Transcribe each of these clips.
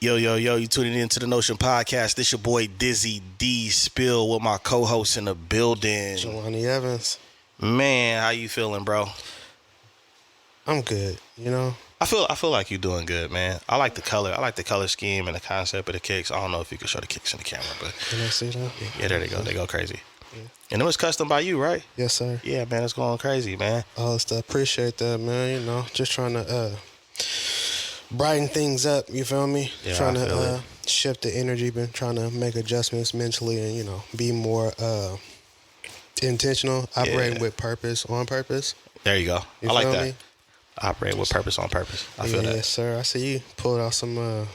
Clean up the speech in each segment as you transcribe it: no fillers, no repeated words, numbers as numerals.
Yo, you tuning into the Notion Podcast. This your boy Dizzy D Spill with my co-host in the building. Jelani Evans. Man, how you feeling, bro? I'm good, I feel like you're doing good, man. I like the color. I like the color scheme and the concept of the kicks. I don't know if you can show the kicks in the camera, but Can I see that? yeah, there they go. They go crazy. Yeah. And it was custom by you, right? Yes, sir. Yeah, man, it's going crazy, man. Oh, stuff. Appreciate that, man. Just trying to brighten things up, you feel me? Yeah, trying I feel to it. shift the energy, been trying to make adjustments mentally and, be more intentional, operating with purpose, on purpose. There you go. You I like feel that. me? Operate with purpose on purpose. I feel that. Yes, sir. I see you pulled out some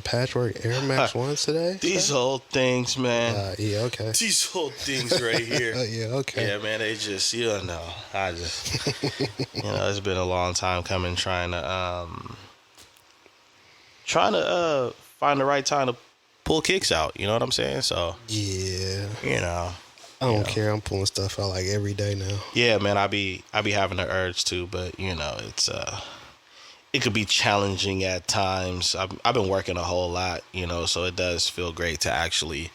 patchwork Air Max 1s today. These old things, man. Yeah, okay. These old things right here. Yeah, okay. Yeah, man, they just, it's been a long time coming trying to find the right time to pull kicks out, you know what I'm saying? So, Yeah. I don't care. I'm pulling stuff out like every day now. Yeah, man, I be having the urge to, but it's it could be challenging at times. I've been working a whole lot, so it does feel great to actually,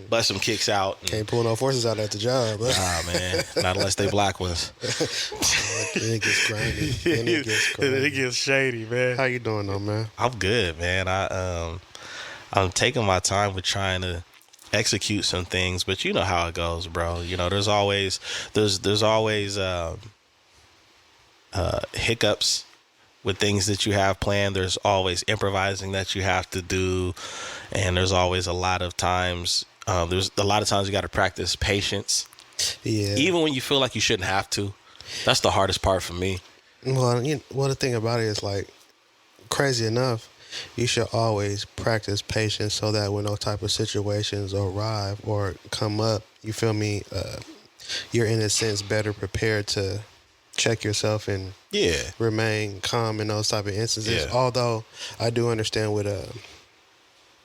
bust some kicks out. Can't pull no forces out at the job. But. Nah, man, not unless they black ones. It gets grimy. It gets shady, man. How you doing though, man? I'm good, man. I'm taking my time with trying to execute some things, but you know how it goes, bro. There's always hiccups with things that you have planned. There's always improvising that you have to do, and there's always a lot of times you got to practice patience. Yeah. Even when you feel like you shouldn't have to. That's the hardest part for me. Well, the thing about it is, like, crazy enough, you should always practice patience so that when those type of situations arrive or come up, you feel me, you're in a sense better prepared to check yourself and remain calm in those type of instances. Yeah. Although I do understand with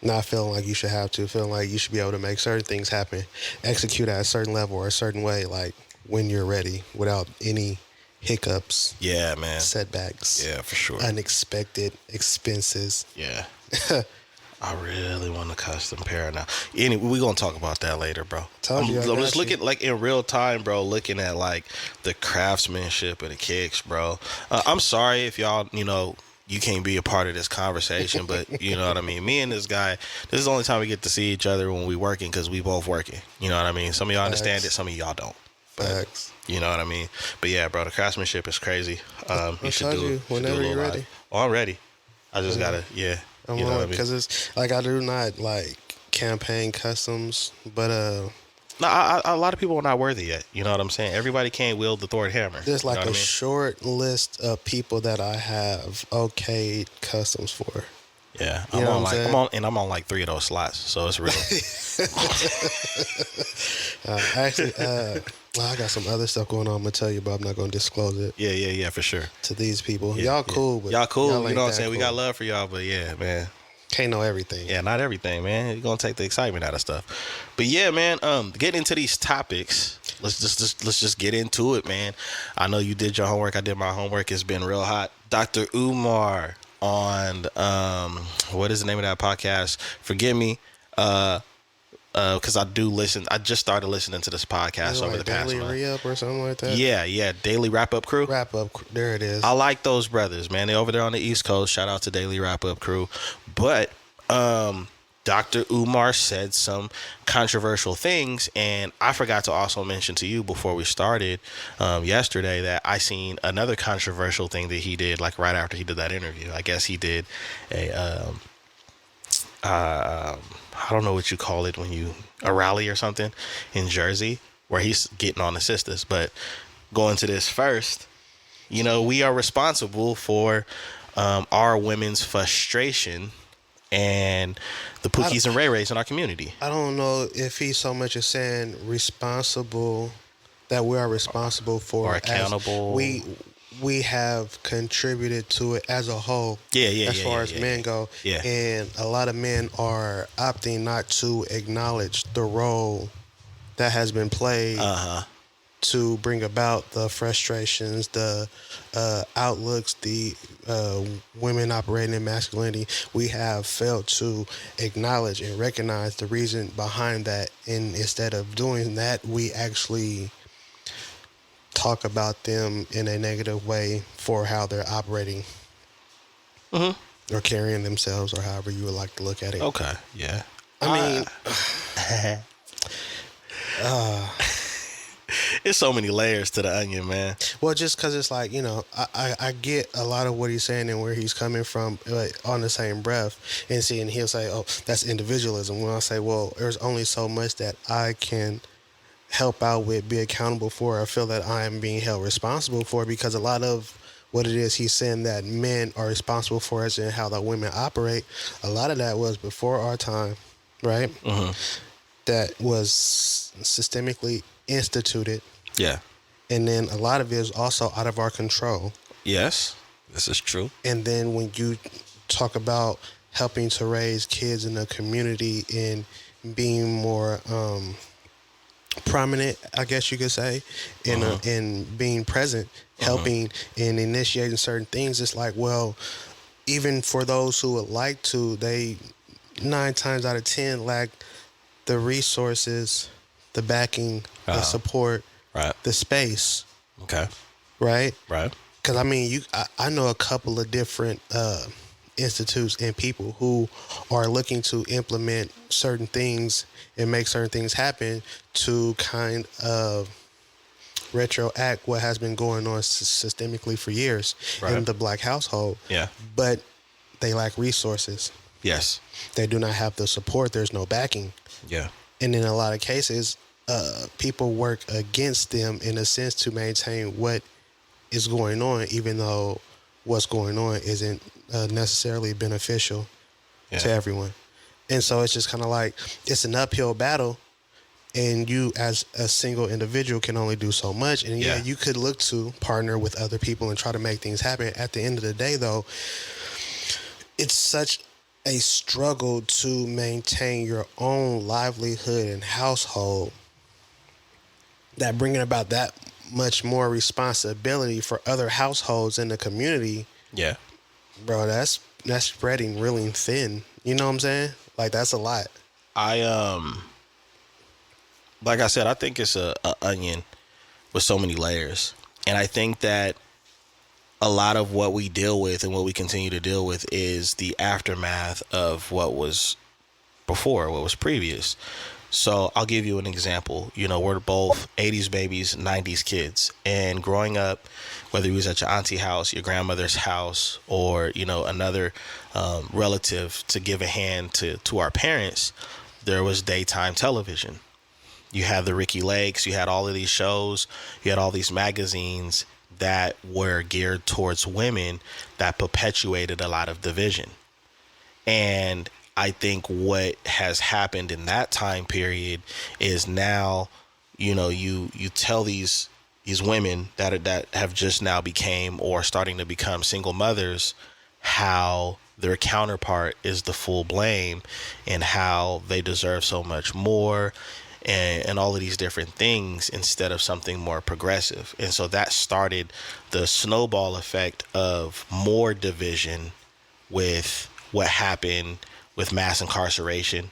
not feeling like you should have to, feeling like you should be able to make certain things happen, execute at a certain level or a certain way, like when you're ready without any hiccups, Yeah, man. setbacks, Yeah, for sure. unexpected expenses. Yeah. I really want a custom pair now. Anyway, we're going to talk about that later, bro. Told you, I I'm got just you. looking, like, in real time, bro, looking at, like, the craftsmanship of the kicks, bro. I'm sorry if y'all, you can't be a part of this conversation, but you know what I mean? Me and this guy, this is the only time we get to see each other when we working because we both working. You know what I mean? Some of y'all understand it, some of y'all don't. Facts. You know what I mean? But yeah, bro, the craftsmanship is crazy. You should do it. Whenever you're ready. Oh, I'm ready. I just gotta, I'm you know what I mean? because it's like I do not like campaign customs, but No, a lot of people are not worthy yet. You know what I'm saying? Everybody can't wield the Thor hammer. there's like you know a what I mean? short list of people that I have okayed customs for. Yeah, You know what I'm saying? I'm on like 3 of those slots, so it's real. Actually, I got some other stuff going on. I'm gonna tell you, but I'm not gonna disclose it yeah, for sure. to these people. Yeah, Y'all cool, but y'all cool. You ain't know what I'm that saying? We cool. got love for y'all, but yeah, man. Can't know everything. Yeah, not everything, man. You're gonna take the excitement out of stuff. But yeah, man, getting into these topics, let's just get into it, man. I know you did your homework, I did my homework. It's been real hot. Dr. Umar on what is the name of that podcast? Forgive me. Because I do listen. I just started listening to this podcast Is it over like the past Daily month. Re-Up or something like that. Yeah, Daily Wrap Up Crew. Wrap up. There it is. I like those brothers, man. They over there on the East Coast. Shout out to Daily Wrap Up Crew. But Dr. Umar said some controversial things, and I forgot to also mention to you before we started yesterday that I seen another controversial thing that he did, like right after he did that interview. I guess he did I don't know what you call it when a rally or something in Jersey where he's getting on the sisters. But going to this first, we are responsible for our women's frustration and the Pookies and Ray Rays in our community. I don't know if he's so much as saying responsible, that we are responsible for Or accountable. We have contributed to it as a whole. As far as men go. Yeah. And a lot of men are opting not to acknowledge the role that has been played to bring about the frustrations, the outlooks, the women operating in masculinity. We have failed to acknowledge and recognize the reason behind that. And instead of doing that, we actually talk about them in a negative way for how they're operating or carrying themselves, or however you would like to look at it. Okay. Yeah. I mean, It's so many layers to the onion, man. well, just because it's like, I get a lot of what he's saying and where he's coming from, but on the same breath, and he'll say, oh, that's individualism. When I say, well, there's only so much that I can help out with, be accountable for, I feel that I am being held responsible for, because a lot of what it is he's saying that men are responsible for us and how the women operate, a lot of that was before our time, right? That was systemically instituted. Yeah. And then a lot of it is also out of our control. Yes, this is true. And then when you talk about helping to raise kids in the community and being more prominent, I guess you could say, in being present, helping and initiating certain things, it's like, well, even for those who would like to, they 9 times out of 10 lack the resources, the backing, the support, Right. the space, Okay. right? Right. Because I mean, I know a couple of different institutes and people who are looking to implement certain things and make certain things happen to kind of retroact what has been going on systemically for years in the black household. Yeah. But they lack resources. Yes. They do not have the support. There's no backing. Yeah. And in a lot of cases, people work against them in a sense to maintain what is going on, even though what's going on isn't necessarily beneficial to everyone. And so it's just kind of like, it's an uphill battle, and you as a single individual can only do so much. And yeah, you could look to partner with other people and try to make things happen. At the end of the day, though, it's such a struggle to maintain your own livelihood and household, that bringing about that much more responsibility for other households in the community, Yeah. bro, that's spreading really thin. You know what I'm saying? Like, that's a lot. Like I said, I think it's a onion with so many layers. And I think that a lot of what we deal with and what we continue to deal with is the aftermath of what was before, what was previous. So I'll give you an example. You know, we're both 80s babies, 90s kids. And growing up, whether you was at your auntie house, your grandmother's house, or, you know, another relative to give a hand to our parents, there was daytime television. You had the Ricky Lakes, you had all of these shows, you had all these magazines that were geared towards women that perpetuated a lot of division. And I think what has happened in that time period is now, you know, you tell these women that have just now became or starting to become single mothers how their counterpart is the full blame and how they deserve so much more and all of these different things instead of something more progressive. And so that started the snowball effect of more division with what happened with mass incarceration.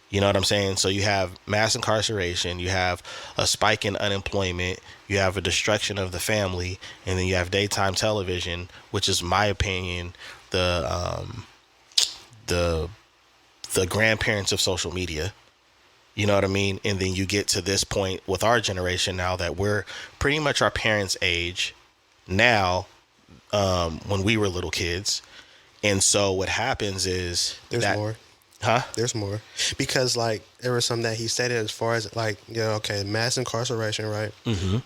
You know what I'm saying? So you have mass incarceration, you have a spike in unemployment, you have a destruction of the family, and then you have daytime television, which is my opinion, the grandparents of social media. You know what I mean? And then you get to this point with our generation now that we're pretty much our parents' age now, when we were little kids. And so what happens is There's more. Huh? There's more. Because, like, there was something that he stated as far as, like, okay, mass incarceration, right? Mm-hmm.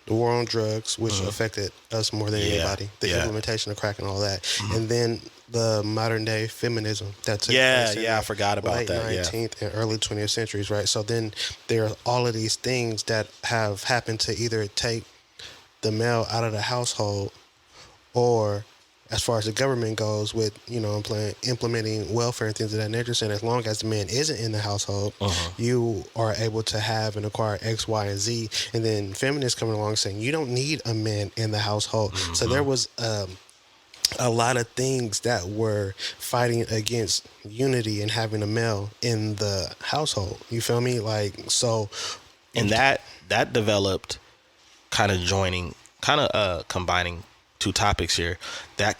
The war on drugs, which affected us more than anybody. The implementation of crack and all that. And then the modern day feminism that took place in I forgot about late that. 19th and early 20th centuries, right? So then there are all of these things that have happened to either take the male out of the household or as far as the government goes with, implementing welfare and things of that nature, saying as long as the man isn't in the household, you are able to have and acquire X, Y, and Z. And then feminists coming along saying you don't need a man in the household. So there was a lot of things that were fighting against unity and having a male in the household. You feel me? Like, so. And that developed combining two topics here. That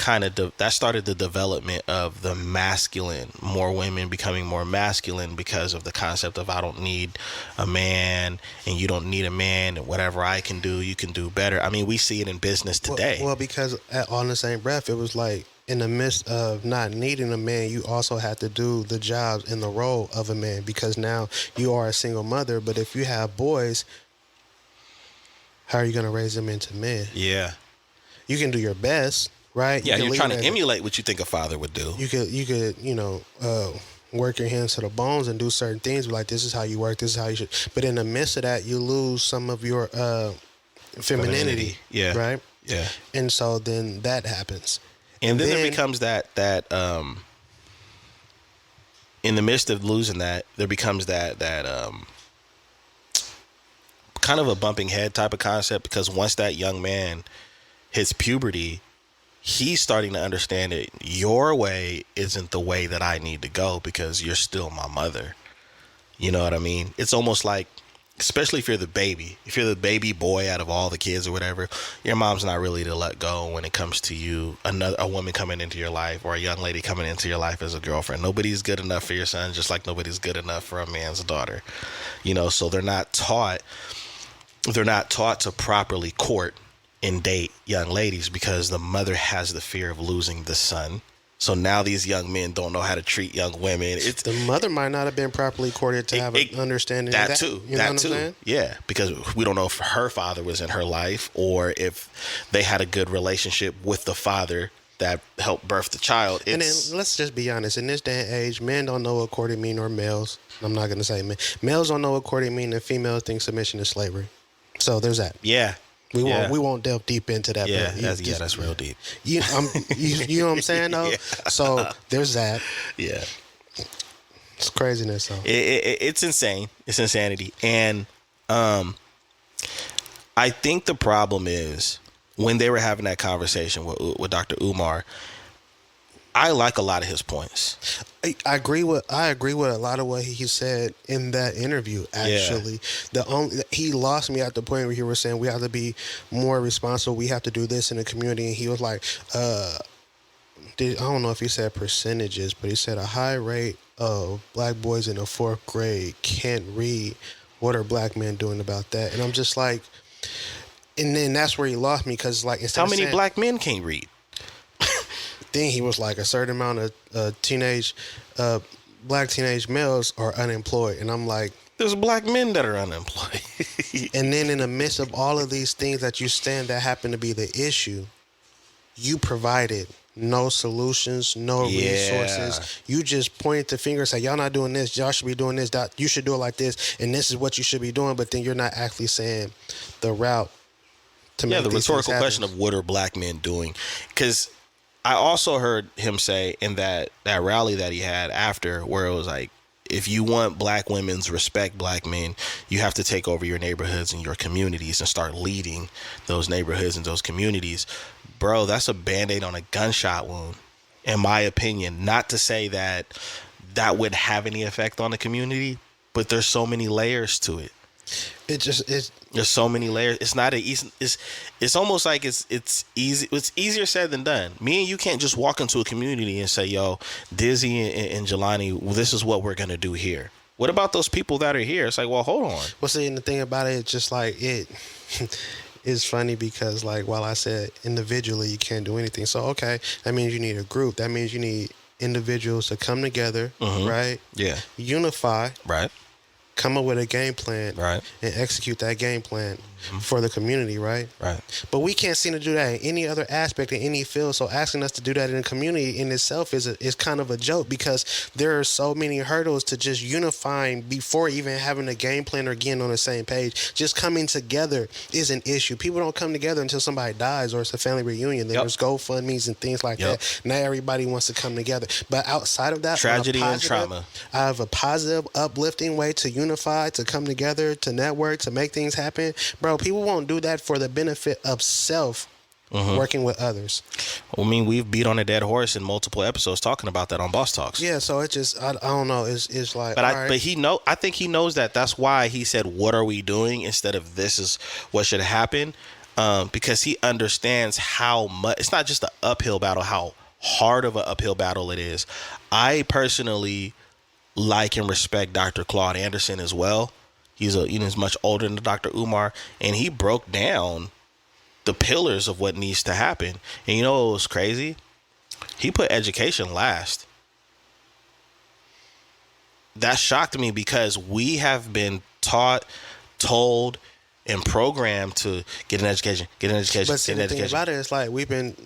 that started the development of the masculine, more women becoming more masculine because of the concept of I don't need a man and you don't need a man, and whatever I can do, you can do better. I mean, we see it in business today. Well, because on the same breath, it was like in the midst of not needing a man, you also have to do the jobs and the role of a man, because now you are a single mother. But if you have boys, how are you going to raise them into men? Yeah. You can do your best, right? Yeah, you're trying to them. emulate what you think a father would do. You could, work your hands to the bones and do certain things. Like, this is how you work. This is how you should. But in the midst of that, you lose some of your femininity. Yeah. Right. Yeah. And so then that happens. And then there becomes that in the midst of losing that, there becomes that kind of a bumping head type of concept, because once that young man hits puberty, he's starting to understand that your way isn't the way that I need to go because you're still my mother. You know what I mean? It's almost like, especially if you're the baby boy out of all the kids or whatever, your mom's not really to let go when it comes to you, a woman coming into your life or a young lady coming into your life as a girlfriend. Nobody's good enough for your son, just like nobody's good enough for a man's daughter. So they're not taught to properly court and date young ladies because the mother has the fear of losing the son. So now these young men don't know how to treat young women. The mother might not have been properly courted to have an understanding of that. Too. You know what I'm saying? Yeah, because we don't know if her father was in her life or if they had a good relationship with the father that helped birth the child. And then let's just be honest. In this day and age, men don't know what courting mean, or males. I'm not going to say men. Males don't know what courting mean, and females think submission is slavery. So there's that. Yeah. We won't delve deep into that. Yeah, that's real deep. You know what I'm saying though? Yeah. So there's that. Yeah. It's craziness though. It's insane. It's insanity. And I think the problem is when they were having that conversation with Dr. Umar, I like a lot of his points. I agree with a lot of what he said in that interview. Actually, he lost me at the point where he was saying we have to be more responsible. We have to do this in the community, and he was like, I don't know if he said percentages, but he said a high rate of black boys in the 4th grade can't read. What are black men doing about that? And I'm just like, and then that's where he lost me, because like, how many black men can't read? Thing he was like, a certain amount of black teenage males are unemployed, and I'm like, there's black men that are unemployed. And then in the midst of all of these things that happen to be the issue, you provided no solutions, no resources. You just pointed the finger and say, y'all not doing this, y'all should be doing this, you should do it like this, and this is what you should be doing. But then you're not actually saying the route to make the rhetorical question of what are black men doing, because I also heard him say in that rally that he had after, where it was like, if you want black women to respect black men, you have to take over your neighborhoods and your communities and start leading those neighborhoods and those communities. Bro, that's a Band-Aid on a gunshot wound, in my opinion. Not to say that would have any effect on the community, but there's so many layers to it. There's so many layers. It's not it's almost like it's easy. It's easier said than done. Me and you can't just walk into a community and say, yo, Dizzy and Jelani, this is what we're going to do here. What about those people that are here? It's like, well, hold on. Well, see, and the thing about it, it's just like it's funny because, like, while I said individually you can't do anything, so okay, that means you need a group. That means you need individuals to come together, right? Yeah. Unify, right? Come up with a game plan, right, and execute that game plan. for the community, right? Right. But we can't seem to do that in any other aspect in any field. So asking us to do that in the community in itself is kind of a joke, because there are so many hurdles to just unifying before even having a game plan or getting on the same page. Just coming together is an issue. People don't come together until somebody dies or it's a family reunion. Then there's GoFundMe's and things like that. Now everybody wants to come together. But outside of that, tragedy and trauma, I have a positive, uplifting way to unify, to come together, to network, to make things happen. Bro, people won't do that for the benefit of self. Working with others. I mean, we've beat on a dead horse in multiple episodes talking about that on Boss Talks. Yeah, so it just I don't know. It's like, but I think he knows that. That's why he said, "What are we doing?" instead of "This is what should happen," because he understands how much. It's not just an uphill battle. How hard of an uphill battle it is. I personally like and respect Dr. Claude Anderson as well. He's much older than Dr. Umar, and he broke down the pillars of what needs to happen. And you know what was crazy? He put education last. That shocked me, because we have been taught, told, and programmed to get an education, get an education, but see, get an the thing education. about it is, like, we've been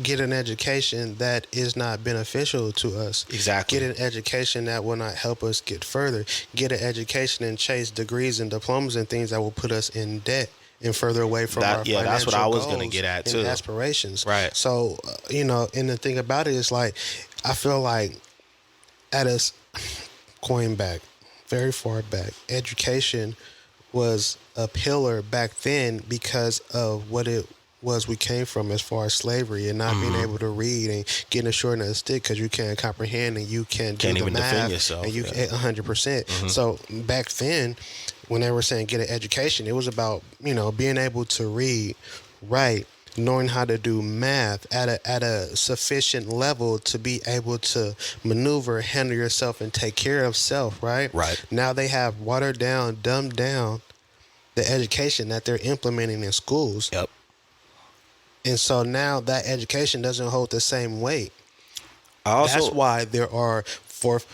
getting an education that is not beneficial to us. Exactly. Get an education that will not help us get further. Get an education and chase degrees and diplomas and things that will put us in debt and further away from our financial that's what I was going to goals get at and too. aspirations. Right. So, and the thing about it is, like, I feel like going back, very far back, education was a pillar back then because of what it was we came from as far as slavery and not being able to read and getting a short and a stick because you can't comprehend and you can't do the even math defend yourself. and you 100%. So back then, when they were saying get an education, it was about being able to read, write, knowing how to do math at a sufficient level to be able to maneuver, handle yourself, and take care of self. Right. Now they have watered down, dumbed down the education that they're implementing in schools. Yep. And so now that education doesn't hold the same weight. That's why there are fourth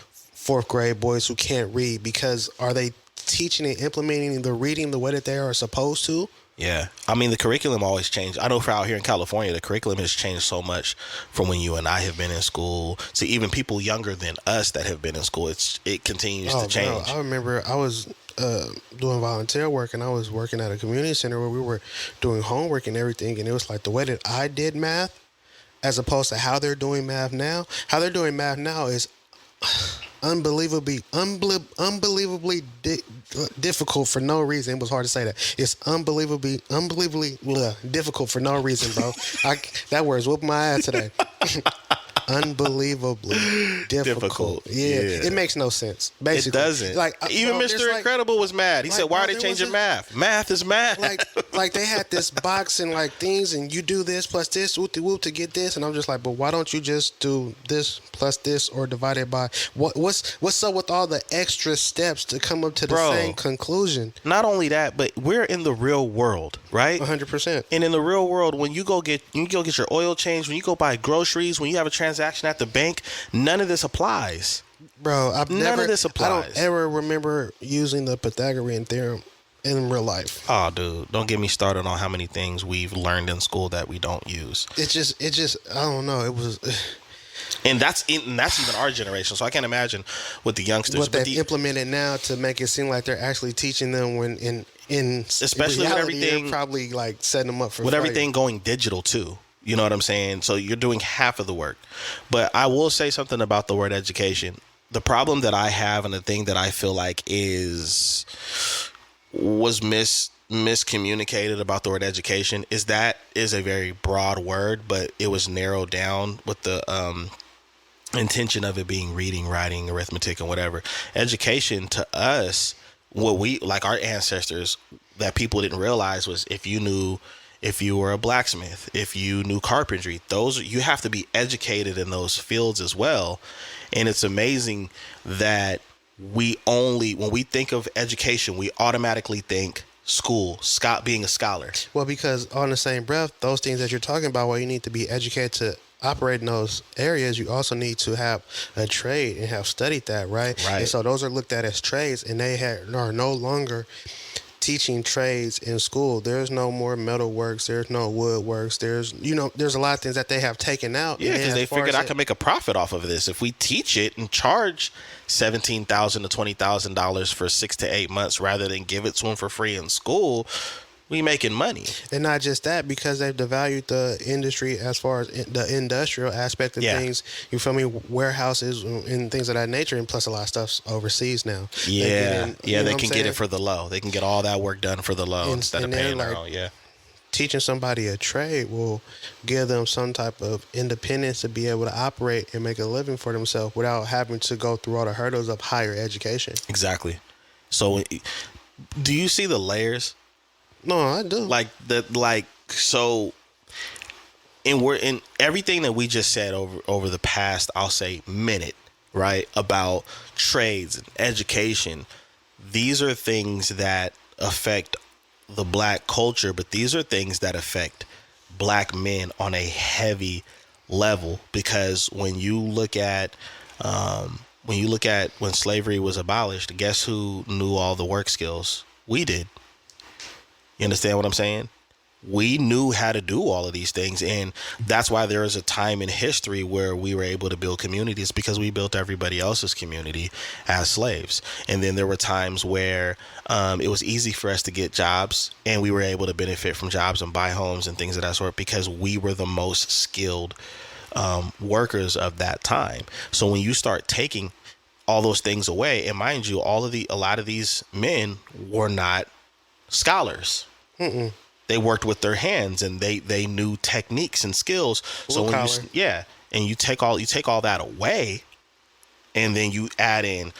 grade boys who can't read, because are they teaching and implementing the reading the way that they are supposed to? Yeah. I mean, the curriculum always changed. I know for out here in California, the curriculum has changed so much from when you and I have been in school to even people younger than us that have been in school. It continues to change. Bro, I remember I was doing volunteer work, and I was working at a community center where we were doing homework and everything, and it was like the way that I did math as opposed to how they're doing math now. How they're doing math now is unbelievably difficult for no reason. It was hard to say that. It's unbelievably difficult for no reason, bro. That word's whooping my ass today. Unbelievably difficult. Yeah, it makes no sense. Basically, it doesn't. Like even Mr. Incredible was mad. He said, "Why are they changing math? Math is math." Like they had this box and like things, and you do this plus this, whoop de whoop to get this, and I'm just like, but why don't you just do this plus this or divide it by what's up with all the extra steps to come up to the same conclusion? Not only that, but we're in the real world, right? 100%. And in the real world, when you go get your oil changed, when you go buy groceries, when you have a transaction at the bank, none of this applies. Bro, none of this applies. I don't ever remember using the Pythagorean theorem in real life. Oh, dude, don't get me started on how many things we've learned in school that we don't use. It just I don't know. It was. And that's even our generation. So I can't imagine with the youngsters. What they've implemented now to make it seem like they're actually teaching them when in especially reality, with everything, they're probably like setting them up for everything going digital too. You know what I'm saying? So you're doing half of the work. But I will say something about the word education. The problem that I have, and the thing that I feel like was miscommunicated about the word education, is that is a very broad word, but it was narrowed down with the intention of it being reading, writing, arithmetic, and whatever. Education to us, what we, like our ancestors, that people didn't realize was if you were a blacksmith, if you knew carpentry, you have to be educated in those fields as well. And it's amazing that when we think of education, we automatically think school, being a scholar. Well, because on the same breath, those things that you're talking about, while you need to be educated to operate in those areas, you also need to have a trade and have studied that, right? And so those are looked at as trades, and they are no longer teaching trades in school. There's no more metal works. There's no wood works. There's a lot of things that they have taken out. Yeah, And then because as they far figured as I can make a profit off of this if we teach it and charge $17,000 to $20,000 for 6 to 8 months rather than give it to them for free in school. We making money. And not just that, because they've devalued the industry as far as the industrial aspect of Yeah. things. You feel me? Warehouses and things of that nature, and plus a lot of stuff's overseas now. Yeah, You know they what can I'm get saying? it for the low. They can get all that work done for the low instead of they're paying their like, own. Yeah, teaching somebody a trade will give them some type of independence to be able to operate and make a living for themselves without having to go through all the hurdles of higher education. exactly. So, do you see the layers? No, I do. So, and we're in everything that we just said over the past, I'll say, minute, right, about trades and education. These are things that affect the black culture, but these are things that affect black men on a heavy level, because when you look at when slavery was abolished, guess who knew all the work skills? We did. You understand what I'm saying? We knew how to do all of these things. And that's why there is a time in history where we were able to build communities, because we built everybody else's community as slaves. And then there were times where it was easy for us to get jobs, and we were able to benefit from jobs and buy homes and things of that sort, because we were the most skilled workers of that time. So when you start taking all those things away, and mind you, a lot of these men were not scholars. They worked with their hands, and they knew techniques and skills. So when you take all that away, and then you add in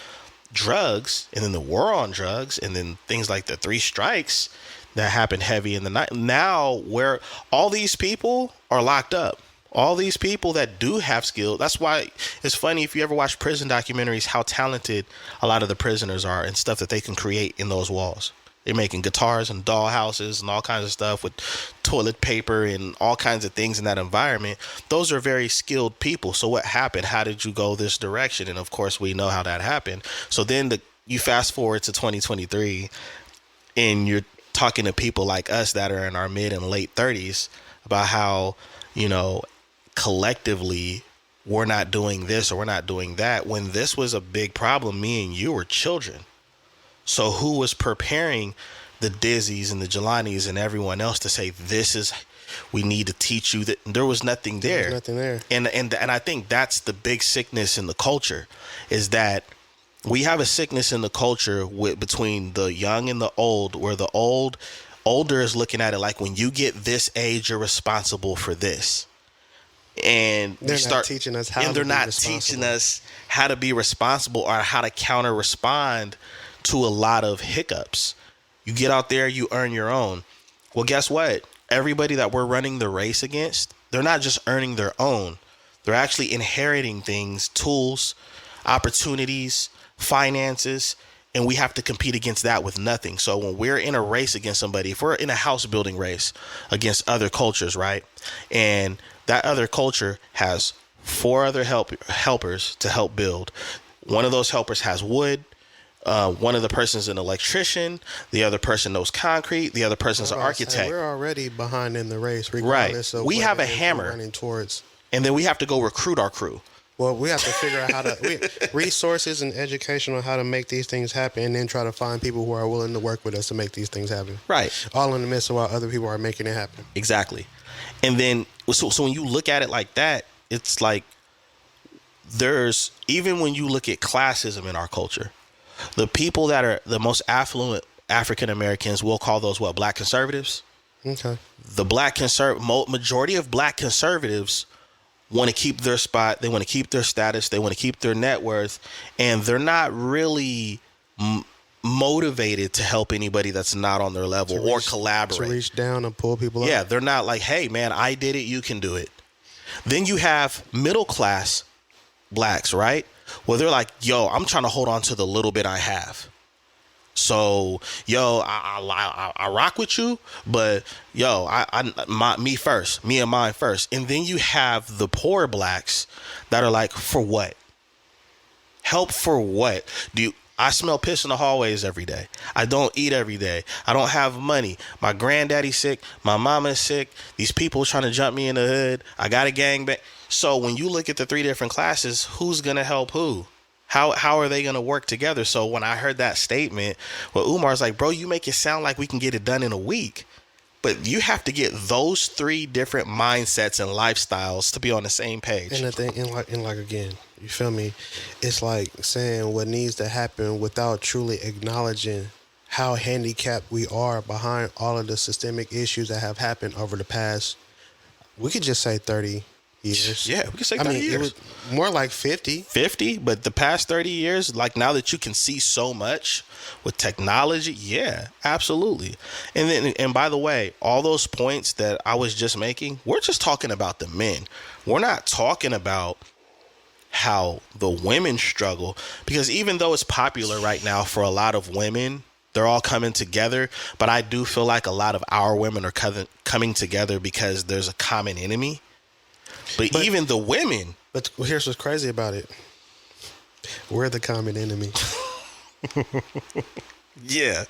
drugs, and then the war on drugs, and then things like the 3 strikes that happened heavy in the night. Now, where all these people are locked up, all these people that do have skill. That's why it's funny, if you ever watch prison documentaries, how talented a lot of the prisoners are and stuff that they can create in those walls. They're making guitars and doll houses and all kinds of stuff with toilet paper and all kinds of things in that environment. Those are very skilled people. So what happened? How did you go this direction? And of course, we know how that happened. So then you fast forward to 2023, and you're talking to people like us that are in our mid and late 30s about how, collectively we're not doing this or we're not doing that. When this was a big problem, me and you were children. So who was preparing the Dizzies and the Jelanis and everyone else to say, we need to teach you that? There was nothing there. There's nothing there. And I think that's the big sickness in the culture, is that we have a sickness in the culture between the young and the old, where the older is looking at it like, when you get this age, you're responsible for this. And they're not teaching us how to be responsible or how to counter respond to a lot of hiccups. You get out there, you earn your own. Well, guess what? Everybody that we're running the race against, they're not just earning their own. They're actually inheriting things, tools, opportunities, finances, and we have to compete against that with nothing. So when we're in a race against somebody, if we're in a house building race against other cultures, right? And that other culture has 4 other helpers to help build. One of those helpers has wood. One of the person's an electrician. The other person knows concrete. The other person's an architect. We're already behind in the race, regardless of we have a hammer running towards. And then we have to go recruit our crew. Well, we have to figure out how to resources and education on how to make these things happen, and then try to find people who are willing to work with us to make these things happen. Right. All in the midst of while other people are making it happen. Exactly. And then, so when you look at it like that, it's like even when you look at classism in our culture, the people that are the most affluent African Americans, we'll call those Black conservatives. Okay. The majority of Black conservatives want to keep their spot. They want to keep their status. They want to keep their net worth. And they're not really motivated to help anybody that's not on their level or collaborate. To reach down and pull people up. Yeah, they're not like, hey, man, I did it. You can do it. Then you have middle class Blacks, right? Well, they're like, yo, I'm trying to hold on to the little bit I have. So, yo, I rock with you, but yo, me and mine first. And then you have the poor Blacks that are like, for what? Help for what? I smell piss in the hallways every day. I don't eat every day. I don't have money. My granddaddy's sick. My mama's sick. These people trying to jump me in the hood. I got a gangbang. So when you look at the three different classes, who's gonna help who? How are they gonna work together? So when I heard that statement, well, Umar's like, bro, you make it sound like we can get it done in a week. But you have to get those three different mindsets and lifestyles to be on the same page. And the thing, and like again, you feel me? It's like saying what needs to happen without truly acknowledging how handicapped we are behind all of the systemic issues that have happened over the past. We could just say 30 years. Yeah, we could say 30 years. It was more like 50. 50, but the past 30 years, like now that you can see so much with technology, yeah, absolutely. And by the way, all those points that I was just making, we're just talking about the men. We're not talking about how the women struggle, because even though it's popular right now for a lot of women, they're all coming together, but I do feel like a lot of our women are coming together because there's a common enemy. But even the women. But here's what's crazy about it. We're the common enemy. Yeah.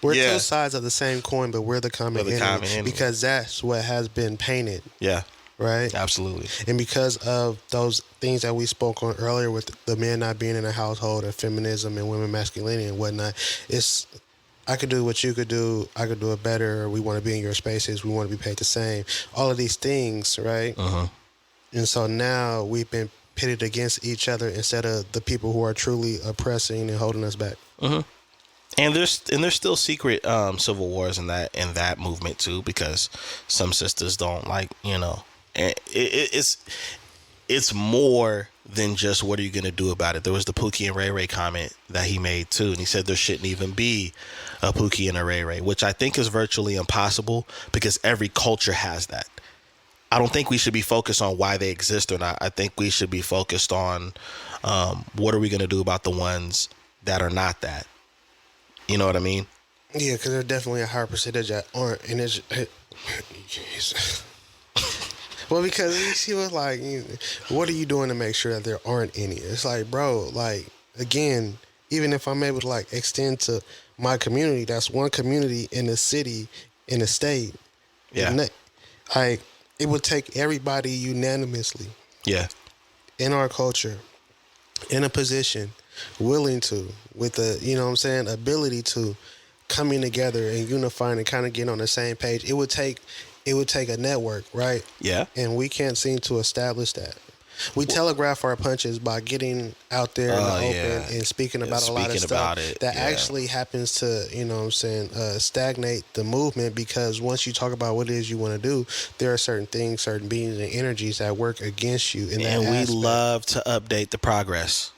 We're two sides of the same coin, but we're the common enemy. Because that's what has been painted. Yeah. Right? Absolutely. And because of those things that we spoke on earlier with the men not being in a household and feminism and women masculinity and whatnot, it's I could do what you could do. I could do it better. We want to be in your spaces. We want to be paid the same. All of these things, right? Uh-huh. And so now we've been pitted against each other instead of the people who are truly oppressing and holding us back. Uh-huh. And there's still secret civil wars in that movement too, because some sisters don't like, and it's more than just what are you going to do about it. There was the Pookie and Ray Ray comment that he made too, and he said there shouldn't even be a Pookie and a Ray Ray, which I think is virtually impossible because every culture has that. I don't think we should be focused on why they exist or not. I think we should be focused on what are we going to do about the ones that are not that. You know what I mean? Yeah, because there's definitely a higher percentage that aren't, and it's well, because you see what what are you doing to make sure that there aren't any? It's like, bro, again, even if I'm able to extend to my community, that's one community in the city, in the state. Yeah. It would take everybody unanimously. Yeah. In our culture, in a position, willing to, with the, ability to coming together and unifying and kind of getting on the same page. It would take a network, right? Yeah. And we can't seem to establish that. We telegraph our punches by getting out there in the open and speaking about a lot of stuff that actually happens to, stagnate the movement, because once you talk about what it is you want to do, there are certain things, certain beings and energies that work against you. And we love to update the progress.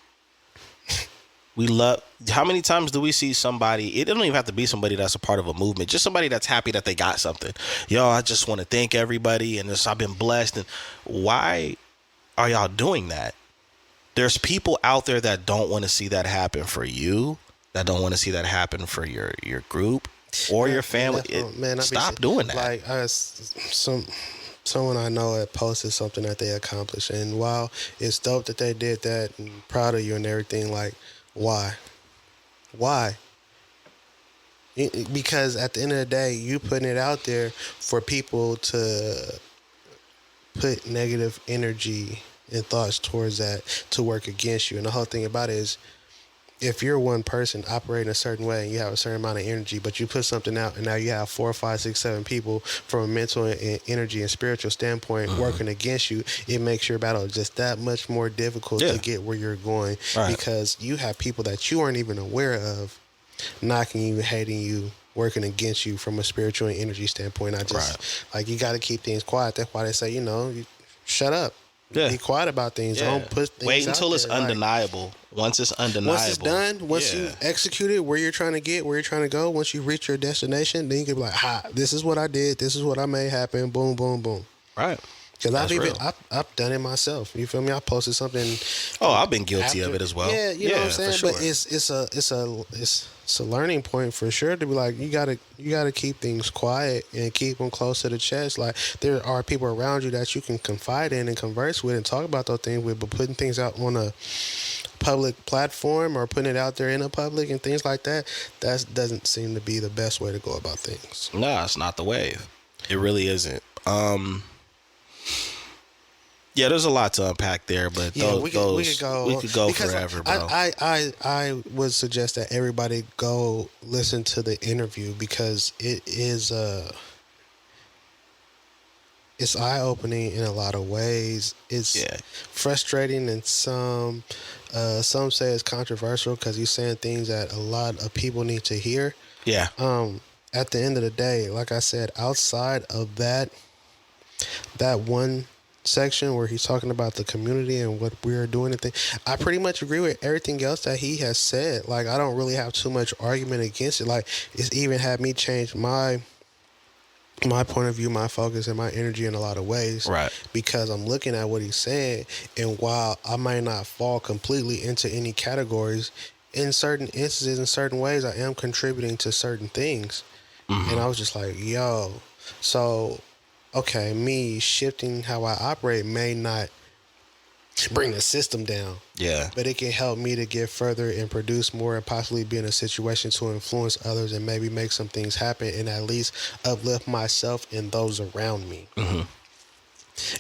We love. How many times do we see somebody? It doesn't even have to be somebody that's a part of a movement. Just somebody that's happy that they got something. Yo, I just want to thank everybody, and I've been blessed. And why are y'all doing that? There's people out there that don't want to see that happen for you. That don't want to see that happen for your group or your family. Stop doing that. Someone I know had posted something that they accomplished, and while it's dope that they did that, and proud of you and everything, why? Because at the end of the day, you putting it out there for people to put negative energy and thoughts towards that to work against you. And the whole thing about it is, if you're one person operating a certain way and you have a certain amount of energy, but you put something out and now you have 4, 5, 6, 7 people from a mental and energy and spiritual standpoint working against you, it makes your battle just that much more difficult to get where you're going, because you have people that you aren't even aware of knocking you, hating you, working against you from a spiritual and energy standpoint. You got to keep things quiet. That's why they say, you shut up. Yeah. Be quiet about things. Don't put things Wait until it's there. undeniable. Once it's undeniable. Once it's done, once you execute it, where you're trying to get, where you're trying to go, once you reach your destination, then you can be like, this is what I did. This is what I made happen. Boom, boom, boom. Right. Because I've done it myself. You feel me? I posted something. Oh, I've been guilty of it as well. Yeah, you know what I'm saying. Sure. But it's a learning point for sure to be like, you gotta keep things quiet and keep them close to the chest. Like, there are people around you that you can confide in and converse with and talk about those things with, but putting things out on a public platform or putting it out there in a public and things like that, that doesn't seem to be the best way to go about things. No, it's not the wave. It really isn't. Yeah, there's a lot to unpack there, but Yeah, we could go because forever, bro. I would suggest that everybody go listen to the interview because it is it's eye opening in a lot of ways. It's frustrating in some. Some say it's controversial because he's saying things that a lot of people need to hear. Yeah. At the end of the day, like I said, outside of that one section where he's talking about the community and what we're doing and things, I pretty much agree with everything else that he has said. Like, I don't really have too much argument against it. Like, it's even had me change my point of view, my focus, and my energy in a lot of ways. Right. Because I'm looking at what he's saying, and while I might not fall completely into any categories, in certain instances, in certain ways, I am contributing to certain things. And I was just like, yo, so, okay, me shifting how I operate may not bring the system down. Yeah. But it can help me to get further and produce more and possibly be in a situation to influence others and maybe make some things happen and at least uplift myself and those around me.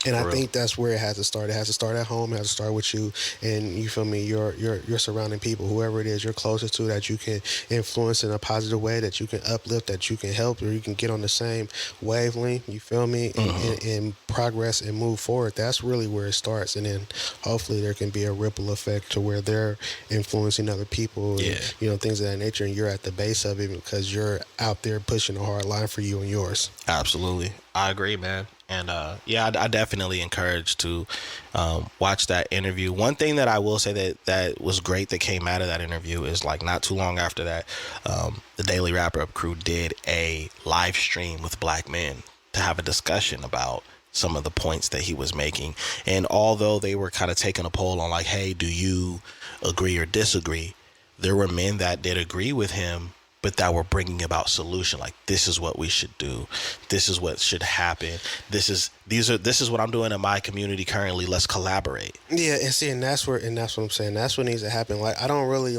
And I think that's where it has to start. It has to start at home. It has to start with you, and you feel me. Your surrounding people, whoever it is you're closest to, that you can influence in a positive way, that you can uplift, that you can help, or you can get on the same wavelength. You feel me, and progress and move forward. That's really where it starts, and then hopefully there can be a ripple effect to where they're influencing other people, and, things of that nature, and you're at the base of it because you're out there pushing a hard line for you and yours. Absolutely, I agree, man. And I definitely encourage to watch that interview. One thing that I will say that was great that came out of that interview is, like, not too long after that, the Daily Wrap Up crew did a live stream with black men to have a discussion about some of the points that he was making. And although they were kind of taking a poll on, like, hey, do you agree or disagree? There were men that did agree with him, but that were bringing about solution. Like, this is what we should do. This is what should happen. This is what I'm doing in my community currently. Let's collaborate. Yeah, and that's what I'm saying. That's what needs to happen. Like, I don't want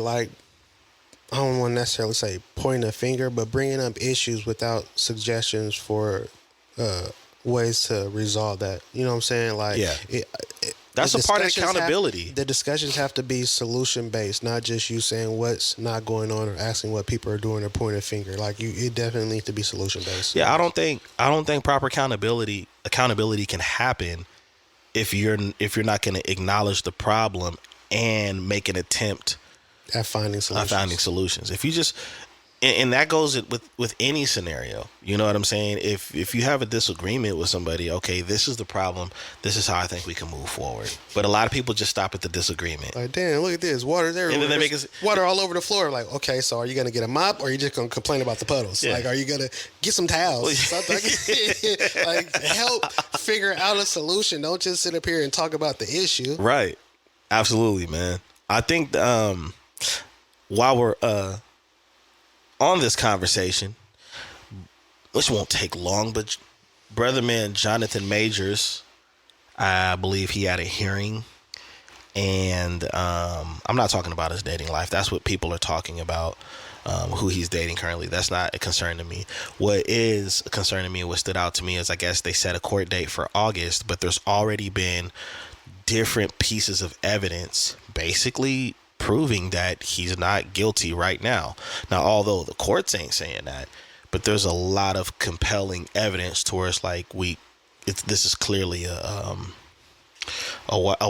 to necessarily say pointing a finger, but bringing up issues without suggestions for ways to resolve that. You know what I'm saying? Like, that's a part of accountability. The discussions have to be solution based, not just you saying what's not going on or asking what people are doing or pointing a finger. Like, it definitely needs to be solution based. Yeah, I don't think proper accountability can happen if you're not going to acknowledge the problem and make an attempt at finding solutions. If you just, and that goes with any scenario. You know what I'm saying? If you have a disagreement with somebody, okay, this is the problem. This is how I think we can move forward. But a lot of people just stop at the disagreement. Like, damn, look at this. Water's everywhere. And then they make water all over the floor. Like, okay, so are you going to get a mop or are you just going to complain about the puddles? Yeah. Like, are you going to get some towels? Like, help figure out a solution. Don't just sit up here and talk about the issue. Right. Absolutely, man. I think while we're on this conversation, which won't take long, but brother man Jonathan Majors, I believe he had a hearing, and I'm not talking about his dating life. That's what people are talking about, who he's dating currently. That's not a concern to me. What is a concern to me and what stood out to me is, I guess they set a court date for August, but there's already been different pieces of evidence basically proving that he's not guilty right now. Now, although the courts ain't saying that, but there's a lot of compelling evidence towards, like, this is clearly a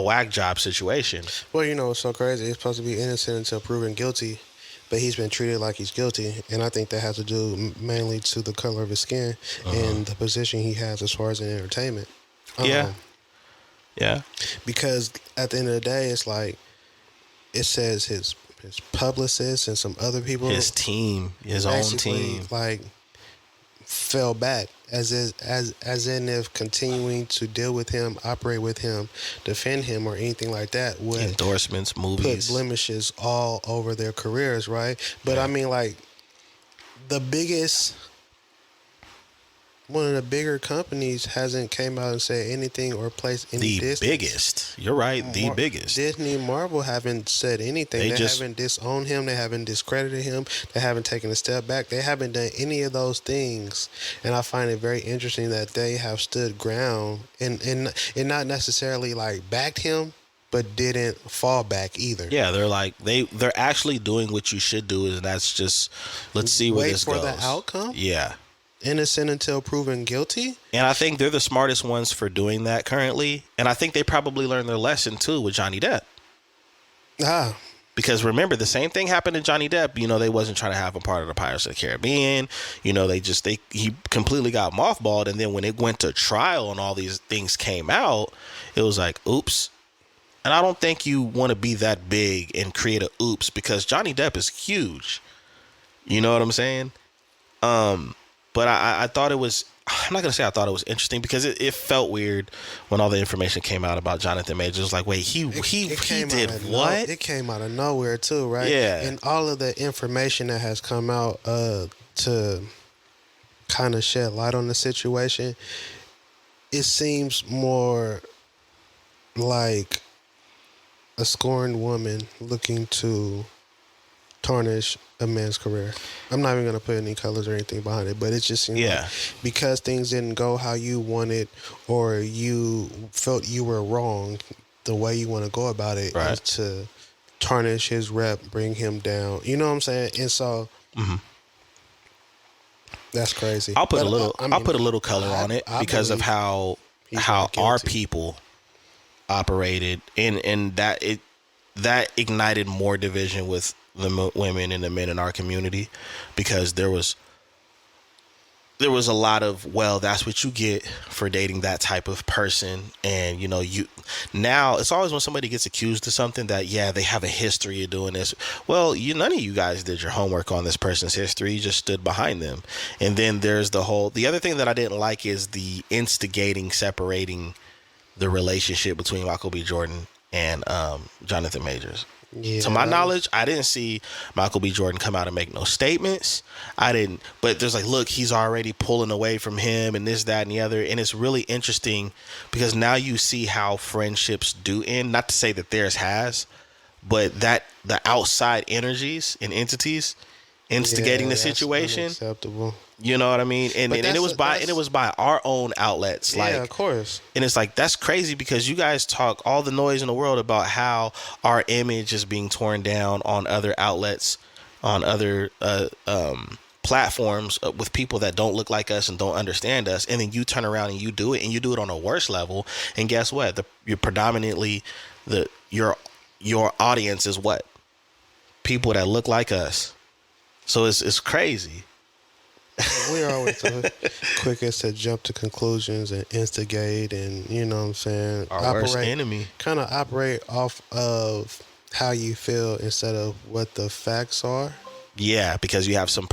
whack job situation. Well, it's so crazy. He's supposed to be innocent until proven guilty, but he's been treated like he's guilty, and I think that has to do mainly to the color of his skin and the position he has as far as in entertainment. Yeah. Because at the end of the day, it's like, it says his publicist and some other people, his team, his own team, like, fell back as in if continuing to deal with him, operate with him, defend him, or anything like that would endorsements, movies, put blemishes all over their careers, right? But I mean, like, the biggest one of the bigger companies hasn't came out and said anything or placed any The distance. biggest. You're right. The biggest. Disney, Marvel haven't said anything. They They just- haven't disowned him. They haven't discredited him. They haven't taken a step back. They haven't done any of those things. And I find it very interesting that they have stood ground and not necessarily like backed him, but didn't fall back either. Yeah, they're like they're actually doing what you should do, and that's just let's see where Wait this for goes. the outcome. Yeah. Innocent until proven guilty. And I think they're the smartest ones for doing that currently. And I think they probably learned their lesson too with Johnny Depp. Ah, Because remember, the same thing happened to Johnny Depp. You know, they wasn't trying to have him part of the Pirates of the Caribbean. You know, he completely got mothballed. And then when it went to trial and all these things came out, it was like, oops. And I don't think you want to be that big and create a oops, because Johnny Depp is huge. You know what I'm saying? But I thought it was, I'm not going to say I thought it was interesting, because it felt weird when all the information came out about Jonathan Majors. It was like, wait, he did what? It came out of nowhere too, right? Yeah. And all of the information that has come out to kind of shed light on the situation, it seems more like a scorned woman looking to tarnish a man's career. I'm not even going to put any colors or anything behind it, but it just seems like because things didn't go how you wanted, or you felt you were wrong, the way you want to go about it is to tarnish his rep, bring him down. You know what I'm saying? And so that's crazy. I'll put a little color on it because of how our people operated, and that ignited more division with the women and the men in our community, because there was a lot of, well, that's what you get for dating that type of person. And you know, now it's always when somebody gets accused of something that, yeah, they have a history of doing this. Well, none of you guys did your homework on this person's history. You just stood behind them. And then there's the other thing that I didn't like is the instigating, separating the relationship between Michael B. Jordan and Jonathan Majors. Yeah. To my knowledge, I didn't see Michael B. Jordan come out and make no statements. But there's like, look, he's already pulling away from him and this, that, and the other. And it's really interesting because now you see how friendships do end. Not to say that theirs has, but that the outside energies and entities instigating the situation. Unacceptable. You know what I mean? And it was by our own outlets. Like, yeah, of course. And it's like, that's crazy, because you guys talk all the noise in the world about how our image is being torn down on other outlets, on other platforms with people that don't look like us and don't understand us. And then you turn around and you do it, and you do it on a worse level. And guess what? You're predominantly your audience is what? People that look like us. So it's crazy. We're always the quickest to jump to conclusions and instigate, and you know what I'm saying, Our worst enemy. Kind of operate off of how you feel instead of what the facts are. Yeah, because you have some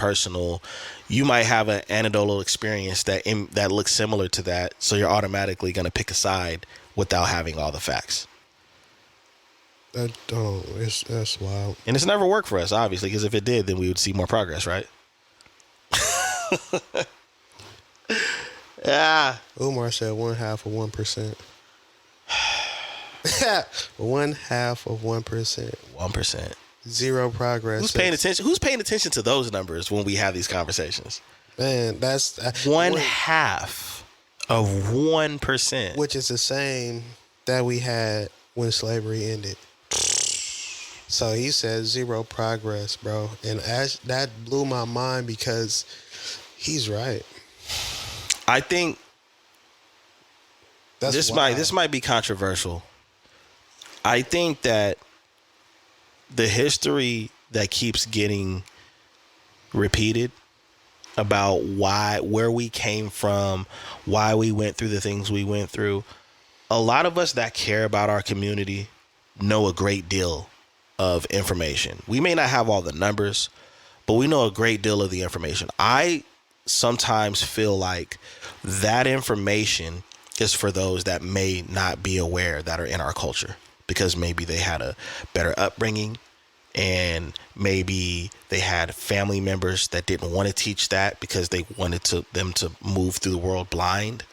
you might have an anecdotal experience that looks similar to that, so you're automatically going to pick a side without having all the facts. That's wild. And it's never worked for us, obviously, because if it did, then we would see more progress, right? Yeah. Umar said 1/2 of 1%. 1/2 of 1%. 1%. Zero progress. Who's paying attention? Who's paying attention to those numbers when we have these conversations? Man, that's 1/2 of 1%, which is the same that we had when slavery ended. So he said zero progress, bro, and that blew my mind because he's right. I think this might be controversial. I think that the history that keeps getting repeated about where we came from, why we went through the things we went through, a lot of us that care about our community know a great deal of information. We may not have all the numbers, but we know a great deal of the information. I sometimes feel like that information is for those that may not be aware, that are in our culture, because maybe they had a better upbringing, and maybe they had family members that didn't want to teach that because they wanted them to move through the world blind.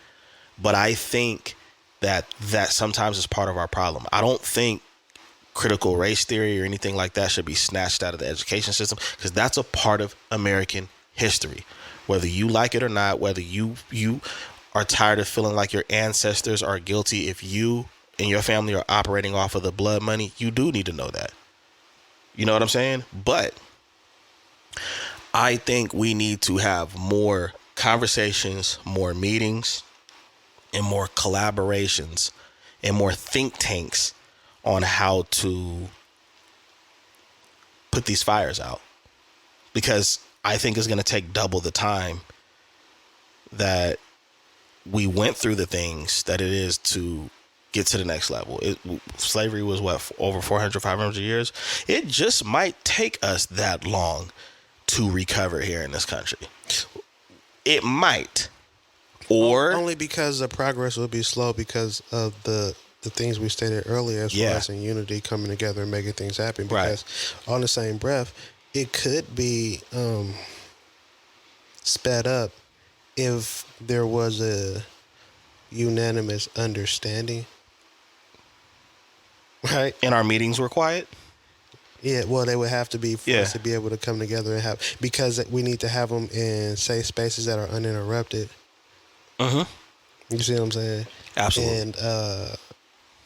But I think that sometimes is part of our problem. I don't think critical race theory or anything like that should be snatched out of the education system, because that's a part of American history. Whether you like it or not, whether you are tired of feeling like your ancestors are guilty, if you and your family are operating off of the blood money, you do need to know that. You know what I'm saying? But I think we need to have more conversations, more meetings, and more collaborations and more think tanks on how to put these fires out. Because I think it's going to take double the time that we went through the things that it is to get to the next level. Slavery was what, over 400, 500 years? It just might take us that long to recover here in this country. It might. Or only because the progress will be slow because of the things we stated earlier, as far as in unity, coming together and making things happen. Because on the same breath, it could be sped up if there was a unanimous understanding. Right? And our meetings were quiet? Yeah, well, they would have to be for us to be able to come together and have, because we need to have them in safe spaces that are uninterrupted. You see what I'm saying? Absolutely. And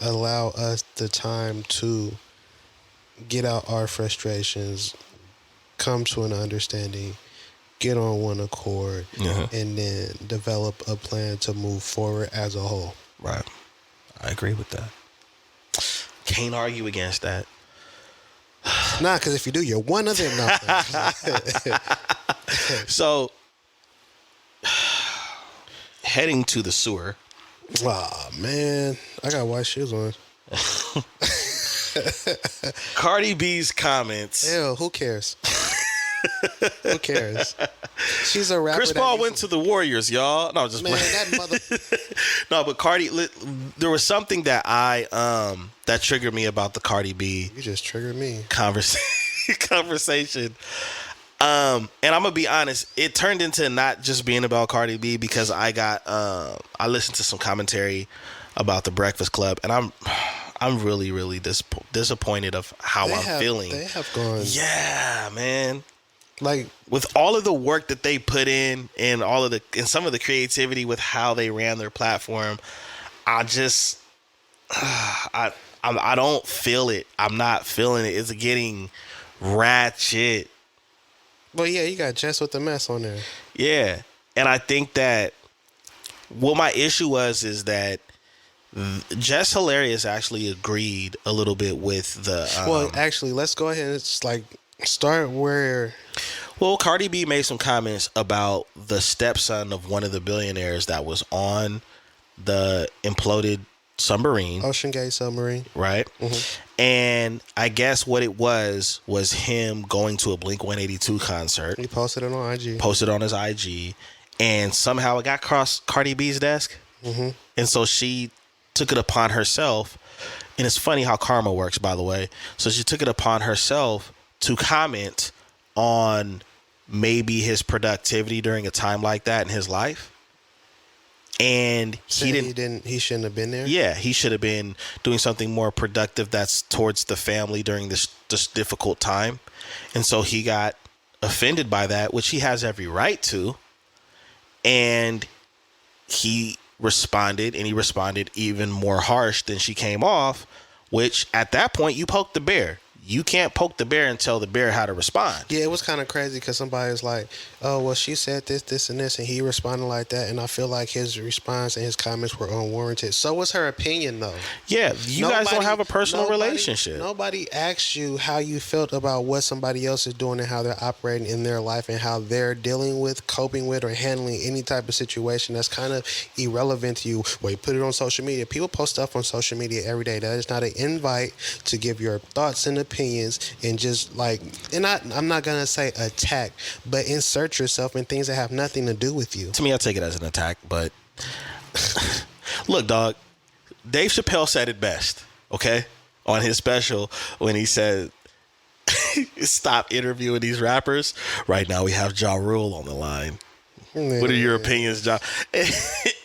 allow us the time to get out our frustrations, come to an understanding, get on one accord, and then develop a plan to move forward as a whole. Right. I agree with that. Can't argue against that. Nah, because if you do, you're one of them. So, heading to the sewer. Aw, man. I got white shoes on. Cardi B's comments. Ew, who cares? Who cares? She's a rapper. Chris Paul went to the Warriors, y'all. No, just man, that mother. No, but Cardi, there was something that that triggered me about the Cardi B. You just triggered me. Conversation. And I'm gonna be honest, it turned into not just being about Cardi B, because I listened to some commentary about the Breakfast Club, and I'm really disappointed of how I'm feeling. They have gone. Yeah, man. Like, with all of the work that they put in and some of the creativity with how they ran their platform, I just I don't feel it. I'm not feeling it. It's getting ratchet. Well, yeah, you got Jess with the mess on there. Yeah, and I think that what my issue is that Jess Hilarious actually agreed a little bit with the. Well, actually, let's go ahead and start where. Well, Cardi B made some comments about the stepson of one of the billionaires that was on the imploded submarine. OceanGate submarine. Right? Mm-hmm. And I guess what it was him going to a Blink-182 concert. He posted it on IG. Posted on his IG. And somehow it got across Cardi B's desk. Mm-hmm. And so she took it upon herself. And it's funny how karma works, by the way. So she took it upon herself to comment on maybe his productivity during a time like that in his life. And he shouldn't have been there. Yeah, he should have been doing something more productive that's towards the family during this difficult time. And so he got offended by that, which he has every right to. And he responded even more harsh than she came off, which at that point you poked the bear. You can't poke the bear and tell the bear how to respond. Yeah, it was kind of crazy because somebody was like, oh, well, she said this, and this, and he responded like that. And I feel like his response and his comments were unwarranted. So was her opinion, though. Yeah, you guys don't have a personal relationship. Nobody asked you how you felt about what somebody else is doing and how they're operating in their life and how they're dealing with, coping with, or handling any type of situation that's kind of irrelevant to you. Well, you put it on social media. People post stuff on social media every day. That is not an invite to give your thoughts and opinions and just I'm not gonna say attack, but insert yourself in things that have nothing to do with you. To me, I take it as an attack, but look, dog, Dave Chappelle said it best, okay, on his special when he said stop interviewing these rappers. Right now we have Ja Rule on the line. What are your opinions, Ja?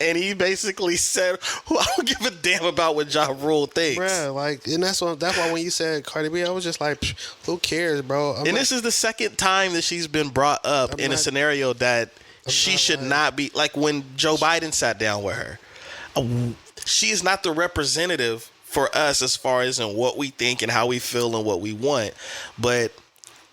And he basically said, well, I don't give a damn about what Ja Rule thinks. Bruh, like, and that's why when you said Cardi B, I was just like, who cares, bro? This is the second time that she's been brought up in a scenario that she should not be. Like when Joe Biden sat down with her, she is not the representative for us as far as in what we think and how we feel and what we want. But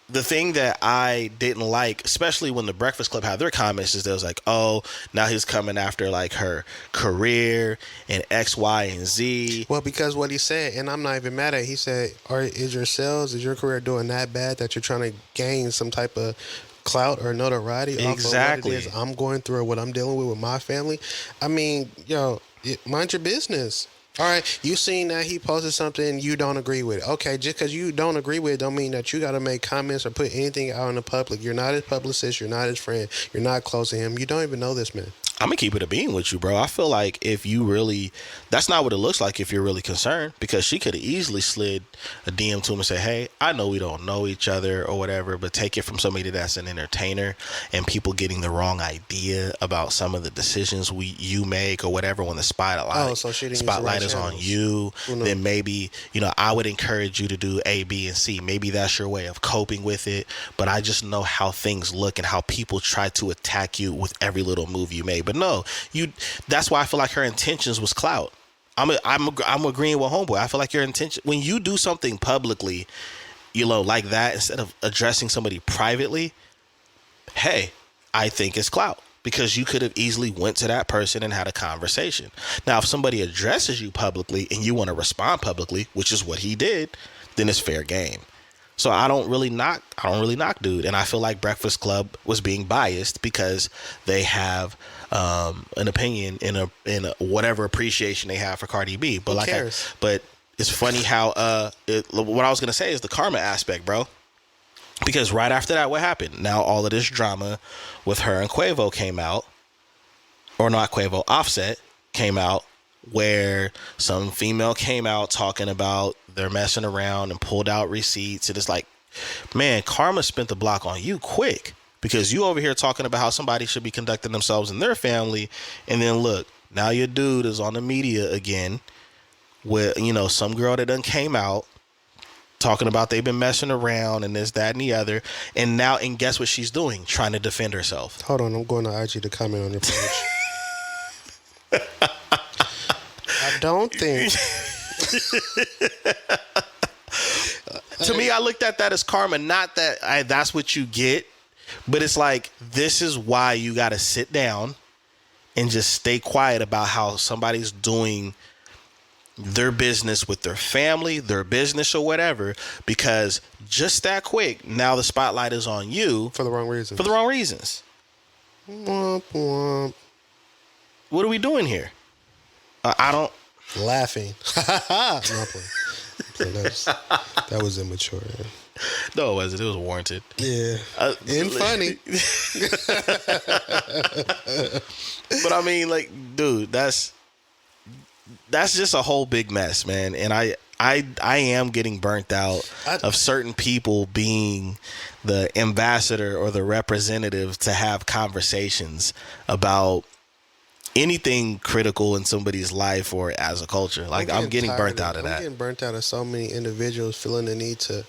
the thing that I didn't like, especially when the Breakfast Club had their comments, is they was like, oh, now he's coming after like her career and X, Y, and Z. Well, because what he said, and I'm not even mad at it, he said, is your career doing that bad that you're trying to gain some type of clout or notoriety exactly off of what it is I'm going through or what I'm dealing with my family? I mean, mind your business. All right, you seen that he posted something you don't agree with. Okay, just because you don't agree with it don't mean that you got to make comments or put anything out in the public. You're not his publicist. You're not his friend. You're not close to him. You don't even know this man. I'm going to keep it a bean with you, bro. I feel like if you really, that's not what it looks like if you're really concerned, because she could have easily slid a DM to him and say, hey, I know we don't know each other or whatever, but take it from somebody that's an entertainer and people getting the wrong idea about some of the decisions you make or whatever when the spotlight is on you, then maybe, I would encourage you to do A, B, and C. Maybe that's your way of coping with it, but I just know how things look and how people try to attack you with every little move you make. But no, that's why I feel like her intentions was clout. I'm agreeing with homeboy. I feel like your intention, when you do something publicly, like that, instead of addressing somebody privately, hey, I think it's clout, because you could have easily went to that person and had a conversation. Now, if somebody addresses you publicly and you want to respond publicly, which is what he did, then it's fair game. So I don't really knock dude. And I feel like Breakfast Club was being biased because they have an opinion in a whatever appreciation they have for Cardi B. But but it's funny how what I was gonna say is the karma aspect, bro. Because right after that, what happened? Now all of this drama with her and Quavo came out, or not Quavo, Offset came out, where some female came out talking about they're messing around and pulled out receipts. And it's like, man, karma spent the block on you quick, because you over here talking about how somebody should be conducting themselves in their family. And then look, now your dude is on the media again with, some girl that done came out talking about they've been messing around and this, that, and the other. And guess what she's doing? Trying to defend herself. Hold on, I'm going to IG to comment on your page. I don't think. To me, I looked at that as karma. Not that that's what you get, but it's like, this is why you got to sit down and just stay quiet about how somebody's doing their business with their family, their business or whatever, because just that quick, now the spotlight is on you. For the wrong reasons. Womp, womp. What are we doing here? I don't. Laughing. No, that was immature. Man. No, it wasn't. It was warranted. Yeah. And funny. But I mean, like, dude, that's just a whole big mess, man. And I am getting burnt out of certain people being the ambassador or the representative to have conversations about anything critical in somebody's life or as a culture. Like, I'm getting burnt out of that. I'm getting burnt out of so many individuals feeling the need to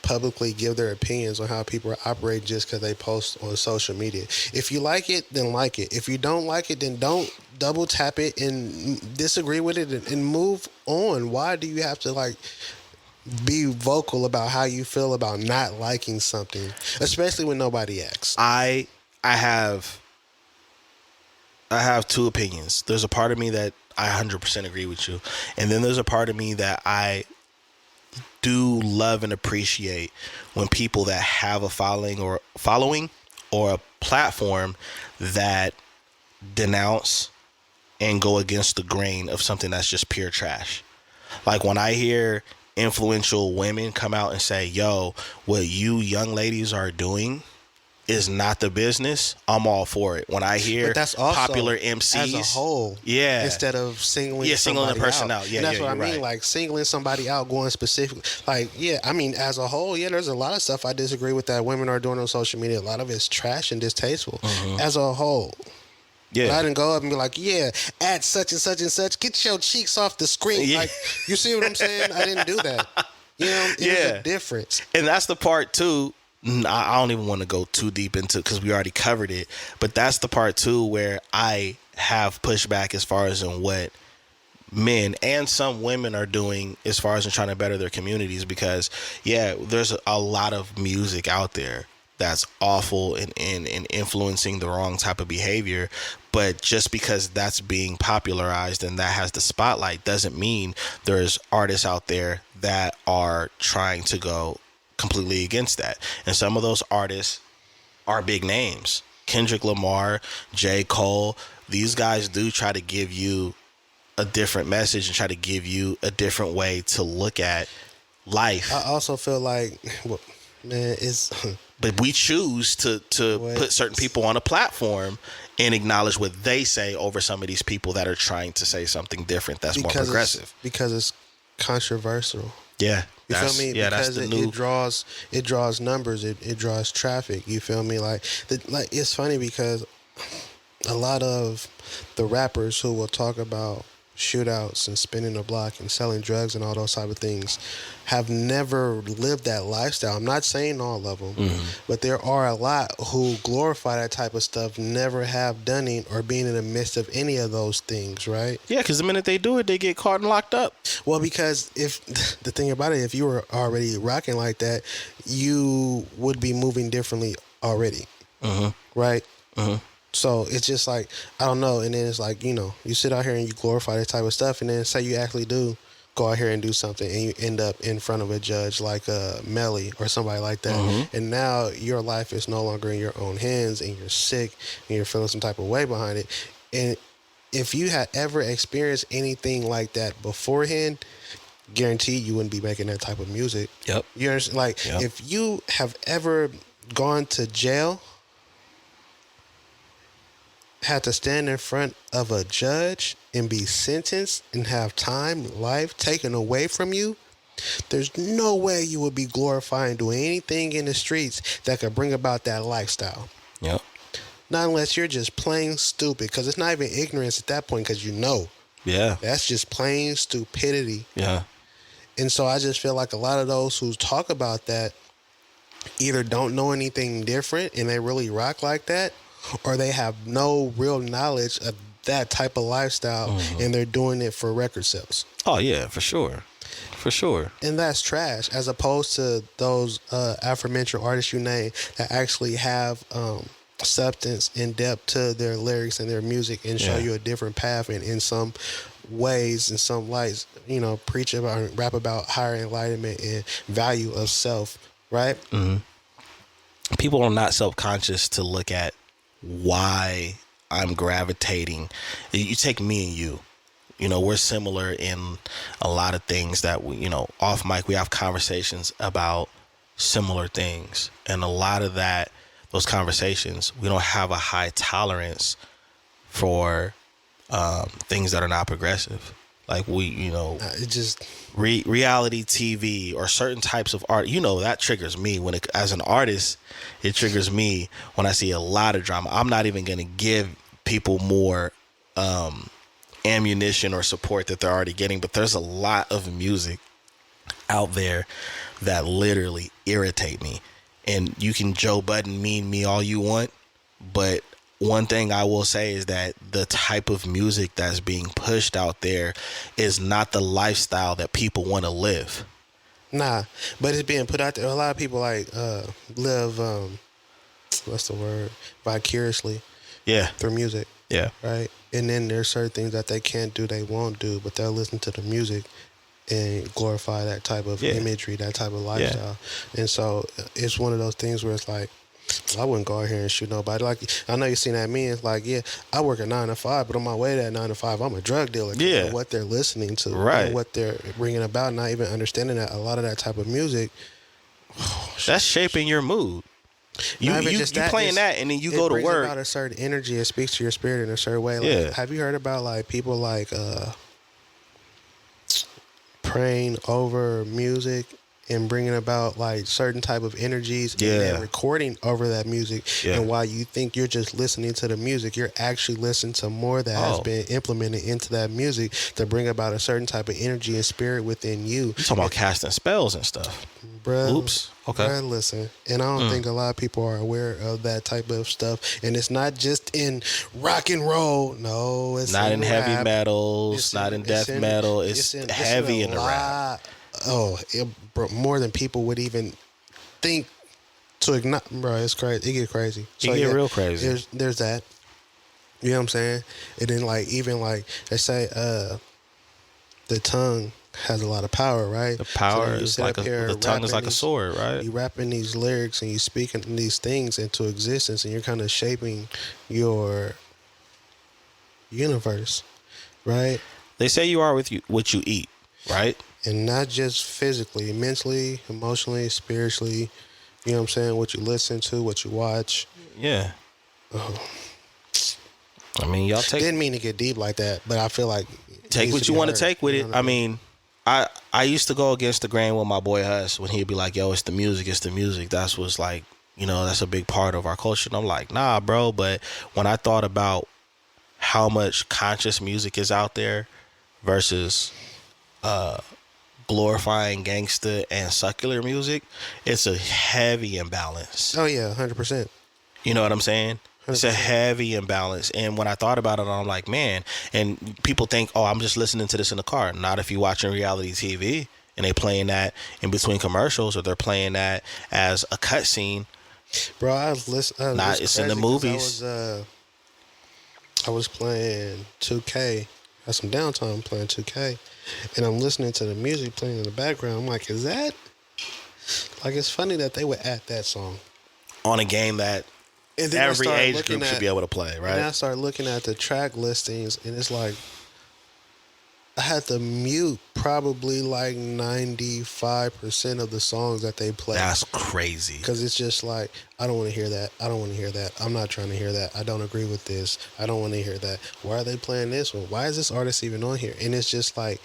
publicly give their opinions on how people operate just because they post on social media. If you like it, then like it. If you don't like it, then don't double tap it and disagree with it and move on. Why do you have to be vocal about how you feel about not liking something, especially when nobody asks? I have two opinions. There's a part of me that I 100% agree with you. And then there's a part of me that I do love and appreciate when people that have a following or a platform that denounce and go against the grain of something that's just pure trash. Like when I hear influential women come out and say, yo, what you young ladies are doing is not the business, I'm all for it. When I hear But that's also popular MCs as a whole, yeah, instead of singling singling a somebody person out. out. Yeah, And that's yeah, what I you're mean, right. like singling somebody out, going specifically. Like, yeah, I mean, as a whole, yeah, there's a lot of stuff I disagree with that women are doing on social media. A lot of it's trash and distasteful as a whole. But I Yeah, didn't go up and be like, yeah, at such and such and such, get your cheeks off the screen. Yeah. Like, you see what I'm saying? I didn't do that. You know, there's Yeah. a difference. and that's the part too. I don't even want to go too deep into because we already covered it. But that's the part too where I have pushback as far as in what men and some women are doing as far as in trying to better their communities. Because yeah, there's a lot of music out there that's awful and influencing the wrong type of behavior. But just because that's being popularized and that has the spotlight doesn't mean there's artists out there that are trying to go completely against that. And some of those artists are big names. Kendrick Lamar, J. Cole, these guys do try to give you a different message and try to give you a different way to look at life. I also feel like, well, man, it's But we choose to What? put certain people on a platform and acknowledge what they say over some of these people that are trying to say something different that's more progressive. because it's controversial. Yeah. You feel me? Yeah, because that's the it, new. it draws numbers, it draws traffic. You feel me? Like it's funny because a lot of the rappers who will talk about shootouts and spinning the block and selling drugs and all those type of things have never lived that lifestyle. I'm not saying all of them, but there are a lot who glorify that type of stuff, never have done it or being in the midst of any of those things, right? Yeah, because the minute they do it, they get caught and locked up. Well, because if the thing about it, if you were already rocking like that, you would be moving differently already, right? So it's just like, I don't know. And then it's like, you know, you sit out here and you glorify that type of stuff, and then say you actually do go out here and do something, and you end up in front of a judge like Melly or somebody like that, and now your life is no longer in your own hands, and you're sick, and you're feeling some type of way behind it. And if you had ever experienced anything like that beforehand, guaranteed you wouldn't be making that type of music. Yep. You understand? Like, Yep. if you have ever gone to jail, had to stand in front of a judge and be sentenced and have time, life taken away from you, there's no way you would be glorifying doing anything in the streets that could bring about that lifestyle. Yep. Not unless you're just plain stupid, because it's not even ignorance at that point, because you know. Yeah. That's just plain stupidity. Yeah. And so I just feel like a lot of those who talk about that either don't know anything different and they really rock like that, or they have no real knowledge of that type of lifestyle and they're doing it for record sales. Oh yeah, for sure. For sure. And that's trash, as opposed to those aforementioned artists you name that actually have substance and depth to their lyrics and their music and show you a different path, and in some ways, in some lights, you know, preach about, rap about higher enlightenment and value of self, right? People are not self-conscious to look at why I'm gravitating. You take me and you know, we're similar in a lot of things that we, you know, off mic, we have conversations about similar things. And a lot of that, those conversations, we don't have a high tolerance for things that are not progressive. Like we, you know, It just, reality TV or certain types of art, you know, that triggers me when it, as an artist, it triggers me when I see a lot of drama. I'm not even going to give people more ammunition or support that they're already getting, but there's a lot of music out there that literally irritate me. And you can Joe Budden mean me all you want, but one thing I will say is that the type of music that's being pushed out there is not the lifestyle that people want to live. nah, but it's being put out there. A lot of people like live, what's the word, vicariously Yeah. through music, Yeah. right? And then there's certain things that they can't do, they won't do, but they'll listen to the music and glorify that type of imagery, that type of lifestyle. And so it's one of those things where it's like, I wouldn't go out here and shoot nobody. Like, I know you seen that meme. It's like, yeah, I work a 9 to 5, but on my way to that 9 to 5, I'm a drug dealer. Yeah. Of what they're listening to, Right. and what they're bringing about, not even understanding that a lot of that type of music, That's shaping your mood. You Not even you just you that, playing that, and then you go to brings work. about a certain energy. It speaks to your spirit in a certain way. Like, Yeah. have you heard about like people like praying over music and bringing about like certain type of energies and then Yeah. recording over that music? Yeah. And while you think you're just listening to the music, you're actually listening to more that has Oh. been implemented into that music to bring about a certain type of energy and spirit within you. You talking about casting spells and stuff? Bruh, Oops. Okay. Bruh, listen. And I don't think a lot of people are aware of that type of stuff. And it's not just in rock and roll. No, it's Not in heavy rap. metals, It's not in it's death metal. It's heavy in the rap. lot. Oh, more than people would even think to ignore. Bro, it's crazy. It get crazy. It get real crazy. There's that. You know what I'm saying? And then like even like they say the tongue has a lot of power, right? The power then you is sit like up here the tongue is rapping like a sword, right? You rapping these lyrics and you speaking these things into existence, and you're kind of shaping your universe, right? They say you are what you eat, right? And not just physically, mentally, emotionally, spiritually. You know what I'm saying? What you listen to, what you watch. Yeah. Oh. I mean, y'all take Didn't mean to get deep like that, but I feel like it take needs what to you be want to heard. take with You it. know what I mean, I used to go against the grain with my boy Huss when he'd be like, "Yo, it's the music, it's the music." That's what's like, that's a big part of our culture. And I'm like, nah, bro. But when I thought about how much conscious music is out there versus glorifying gangsta and secular music, it's a heavy imbalance. Oh yeah, 100%. You know what I'm saying? It's a 100%. heavy imbalance. And when I thought about it, I'm like, man, and people think, oh, I'm just listening to this in the car. Not if you're watching reality TV and they playing that in between commercials, or they're playing that as a cutscene. Bro, I was listening. Nah, it's in the movies. I was playing 2K. Had some downtime playing 2K, and I'm listening to the music playing in the background. I'm like, is that like? It's funny that they would add that song On a game that and then I every started age looking group should be able to play, And I right? started looking at the track listings, and it's like I had to mute probably like 95% of the songs that they play. That's crazy. Because it's just like, I don't want to hear that. I don't want to hear that. I'm not trying to hear that. I don't agree with this. I don't want to hear that. Why are they playing this one? Why is this artist even on here? And it's just like,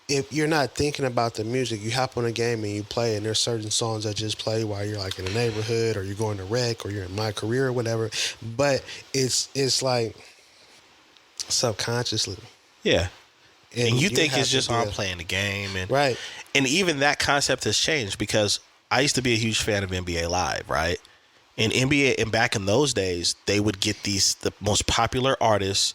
if you're not thinking about the music, you hop on a game and you play, and there's certain songs that just play while you're like in the neighborhood, or you're going to rec, or you're in my career or whatever. But it's like subconsciously. Yeah. And you think have it's to just do I'm it. playing the game, and Right. And even that concept has changed, because I used to be a huge fan of NBA Live, right? And NBA, and back in those days, they would get the most popular artists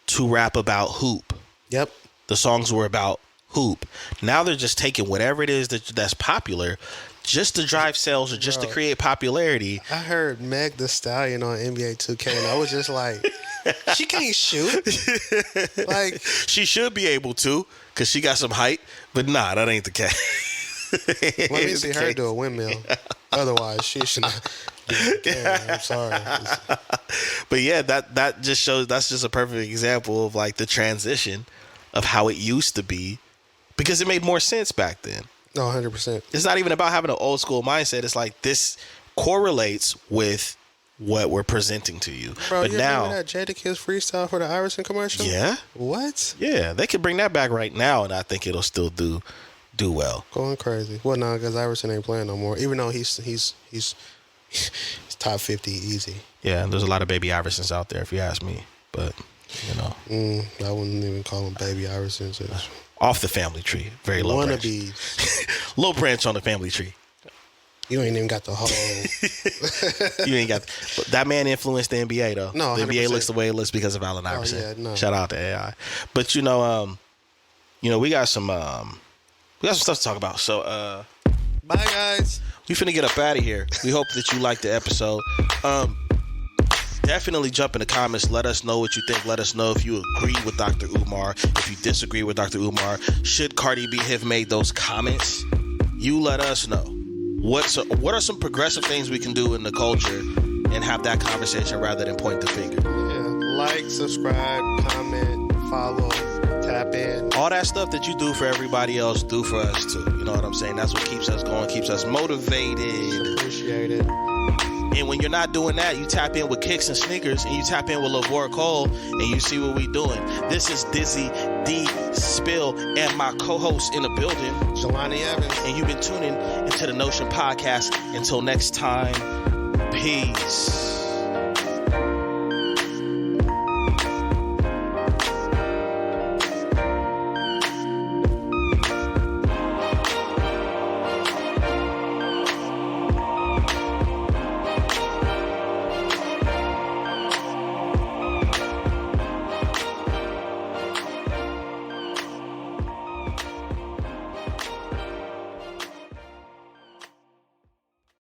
to rap about hoop. Yep. The songs were about hoop. Now they're just taking whatever it is that's popular just to drive sales, or just to Bro. create popularity. I heard Meg Thee Stallion on NBA 2K, and I was just like, she can't shoot. Like, She should be able to, because she got some height, but nah, that ain't the case. let me see her do a windmill. Otherwise, she should not. I'm sorry. But yeah, that just shows, that's just a perfect example of like the transition of how it used to be, because it made more sense back then. No, 100%. It's not even about having an old school mindset. It's like this correlates with what we're presenting to you. Bro, but you now, remember that Jadakiss freestyle for the Iverson commercial? yeah, What? yeah, they could bring that back right now, and I think it'll still do well. Going crazy. Well, no, because Iverson ain't playing no more. Even though he's top 50 easy. Yeah, there's a lot of baby Iversons out there, if you ask me. But I wouldn't even call him baby Iversons. It's off the family tree, very low branch. wannabes. Low branch on the family tree. You ain't even got the whole. You ain't got but that man influenced the NBA though. No, the NBA 100%. looks the way it looks because of Allen Iverson. yeah, no. Shout out to AI. But we got some stuff to talk about. So Bye, guys. we finna get up out of here. We hope that you liked the episode. Definitely jump in the comments. Let us know what you think. Let us know if you agree with Dr. Umar, if you disagree with Dr. Umar. Should Cardi B have made those comments? You let us know. What are some progressive things we can do in the culture and have that conversation rather than point the finger? Yeah. Like, subscribe, comment, follow, tap in. All that stuff that you do for everybody else, do for us too. You know what I'm saying? That's what keeps us going, keeps us motivated. Appreciate it. And when you're not doing that, you tap in with Kicks and Sneakers, and you tap in with LaVore Cole, and you see what we doing. This is Dizzy, D, Spill, and my co-host in the building, Jelani Evans. and you've been tuning into the Notion Podcast. Until next time, peace.